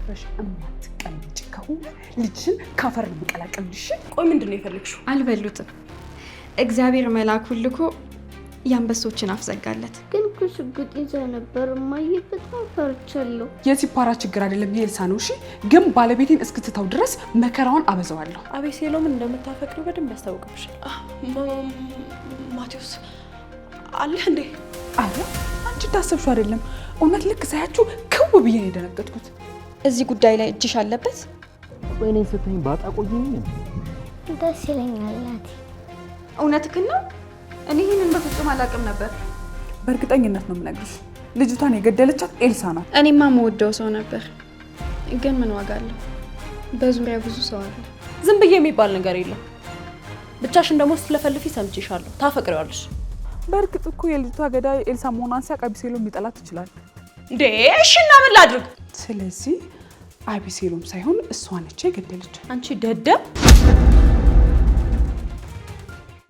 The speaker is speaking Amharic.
አርፈሽ እማትቀመጪ ከሆነ ልጅሽን ካፈር ልቀላቀልሽ። ቆይ ምንድነው የፈለግሽው? አልበሉትም። እግዚአብሔር መልአኩን ልኮ የአንበሶችን አፍ ዘጋለት። ግን እኮ ሽጉጥ ይዛ ነበር እማዬ፣ በጣም ፈርቻለሁ። የሲፓራ ችግር አይደለም የኤልሳ ነው። እሺ ግን ባለቤቴን እስክትተው ድረስ መከራውን አበዛዋለሁ። አቤሴሎምን እንደምታፈቅሪው በደንብ ያስታውቅብሻል። ማቴዎስ አለ እንዴ? አረ አንቺ እንዳሰብሽው አይደለም። እውነት ልክ ሳያችሁ ክው ብዬ ነው የደነገጥኩት። እዚህ ጉዳይ ላይ እጅሽ አለበት? ወይኔ ስትኝ ባጣ ቆይኝ ደስ ይለኛል ናቲ። እውነትህን ነው? እኔ ይህንን በፍጹም አላውቅም ነበር። በእርግጠኝነት ነው የምነግርሽ፣ ልጅቷን የገደለቻት ኤልሳ ናት። እኔማ የምወደው ሰው ነበር፣ ግን ምን ዋጋ አለው? በዙሪያ ብዙ ሰው አለ። ዝም ብዬ የሚባል ነገር የለም። ብቻሽን ደግሞ ስትለፈልፊ ሰምቼሻለሁ። ታፈቅሪዋለሽ። በእርግጥ እኮ የልጅቷ ገዳይ ኤልሳ መሆኗን ሲያውቅ አቢሴሎም ሊጠላት ይችላል እንዴ? እሺ እና ምን ላድርግ? ስለዚህ አቢሴሎም ሳይሆን እሷ ነች የገደለቻት። አንቺ ደደብ